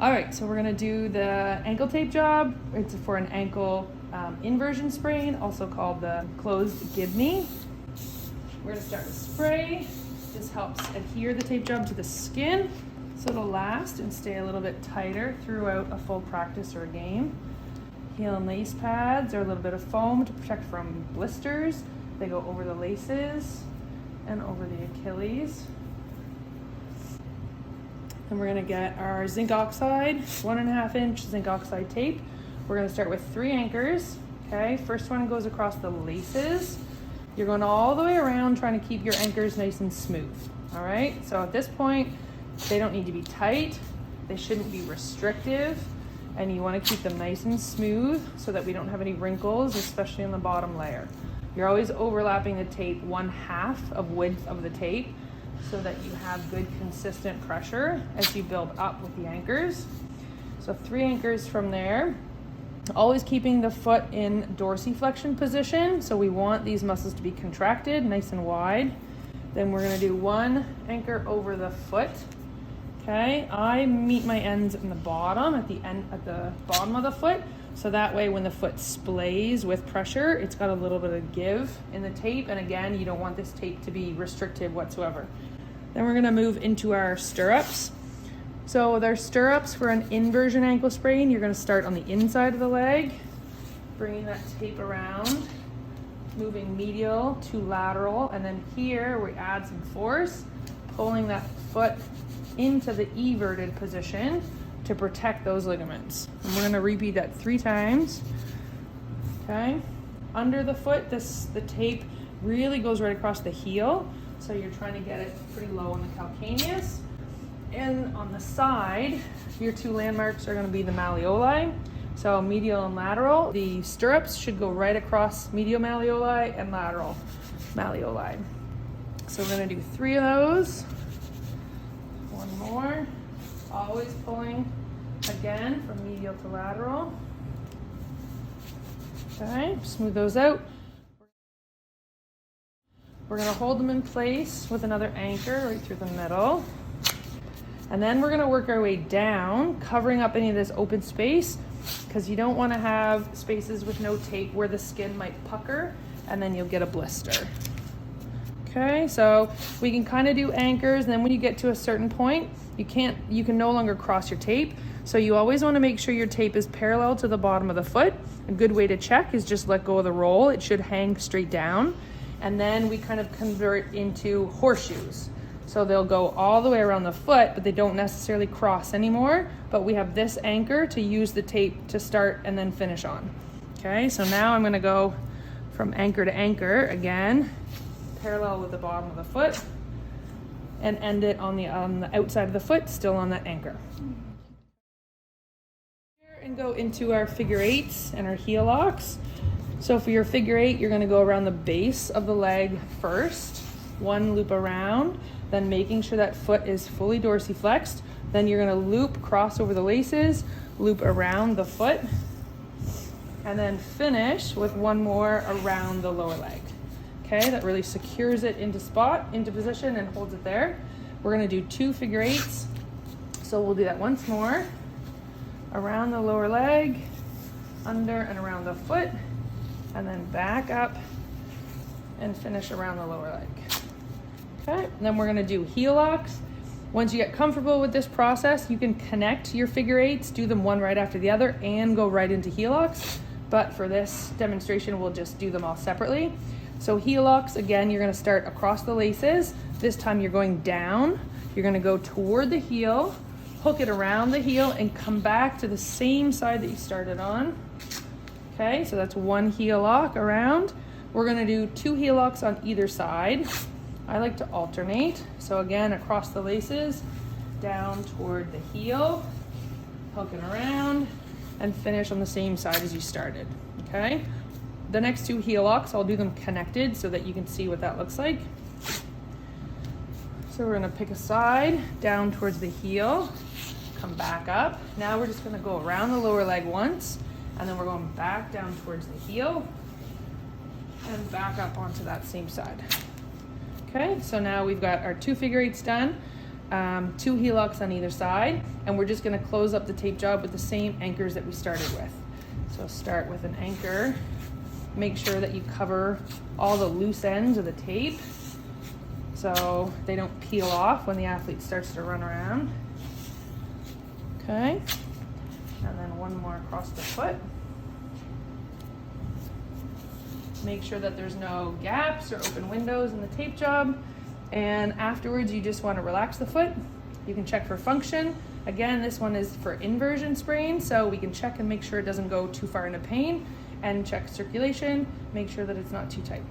All right, so we're gonna do the ankle tape job. It's for an ankle inversion sprain, also called the closed Gibney. We're gonna start with spray. This helps adhere the tape job to the skin so it'll last and stay a little bit tighter throughout a full practice or a game. Heel and lace pads or a little bit of foam to protect from blisters. They go over the laces and over the Achilles. And we're gonna get our zinc oxide, 1.5 inch zinc oxide tape. We're gonna start with 3 anchors, okay? First one goes across the laces. You're going all the way around trying to keep your anchors nice and smooth, all right? So at this point, they don't need to be tight. They shouldn't be restrictive. And you wanna keep them nice and smooth so that we don't have any wrinkles, especially in the bottom layer. You're always overlapping the tape 1/2 of width of the tape so that you have good consistent pressure as you build up with the anchors. So 3 anchors from there. Always keeping the foot in dorsiflexion position. So we want these muscles to be contracted, nice and wide. Then we're gonna do 1 anchor over the foot. Okay, I meet my ends in the bottom, at the bottom of the foot. So that way when the foot splays with pressure, it's got a little bit of give in the tape. And again, you don't want this tape to be restrictive whatsoever. Then we're gonna move into our stirrups. So with our stirrups for an inversion ankle sprain, you're gonna start on the inside of the leg, bringing that tape around, moving medial to lateral, and then here we add some force, pulling that foot into the everted position to protect those ligaments. And we're gonna repeat that 3 times, okay? Under the foot, the tape really goes right across the heel, so you're trying to get it pretty low on the calcaneus. And on the side, your 2 landmarks are gonna be the malleoli. So medial and lateral. The stirrups should go right across medial malleoli and lateral malleoli. So we're gonna do 3 of those. 1 more. Always pulling again from medial to lateral. Okay, smooth those out. We're gonna hold them in place with another anchor right through the middle. And then we're gonna work our way down, covering up any of this open space, because you don't wanna have spaces with no tape where the skin might pucker and then you'll get a blister. Okay, so we can kind of do anchors, and then when you get to a certain point, you can no longer cross your tape. So you always wanna make sure your tape is parallel to the bottom of the foot. A good way to check is just let go of the roll. It should hang straight down. And then we kind of convert into horseshoes. So they'll go all the way around the foot, but they don't necessarily cross anymore. But we have this anchor to use the tape to start and then finish on. Okay, so now I'm gonna go from anchor to anchor again, parallel with the bottom of the foot, and end it on the outside of the foot, still on that anchor. And go into our figure 8s and our heel locks. So for your figure 8, you're gonna go around the base of the leg first, 1 loop around, then making sure that foot is fully dorsiflexed. Then you're gonna loop, cross over the laces, loop around the foot, and then finish with 1 more around the lower leg. Okay, that really secures it into position and holds it there. We're gonna do 2 figure 8s. So we'll do that once more. Around the lower leg, under and around the foot, and then back up and finish around the lower leg. Okay, and then we're gonna do heel locks. Once you get comfortable with this process, you can connect your figure 8s, do them one right after the other, and go right into heel locks. But for this demonstration, we'll just do them all separately. So heel locks, again, you're gonna start across the laces. This time you're going down. You're gonna go toward the heel, hook it around the heel, and come back to the same side that you started on. Okay, so that's 1 heel lock around. We're gonna do 2 heel locks on either side. I like to alternate. So again, across the laces, down toward the heel, hooking around, and finish on the same side as you started, okay? The next 2 heel locks, I'll do them connected so that you can see what that looks like. So we're gonna pick a side, down towards the heel, come back up. Now we're just gonna go around the lower leg once, and then we're going back down towards the heel, and back up onto that same side. Okay, so now we've got our 2 figure 8s done. 2 heel locks on either side, and we're just going to close up the tape job with the same anchors that we started with. So start with an anchor. Make sure that you cover all the loose ends of the tape so they don't peel off when the athlete starts to run around. Okay, and then one more across the foot. Make sure that there's no gaps or open windows in the tape job. And afterwards, you just want to relax the foot. You can check for function. Again, this one is for inversion sprain, so we can check and make sure it doesn't go too far into pain, and check circulation, make sure that it's not too tight.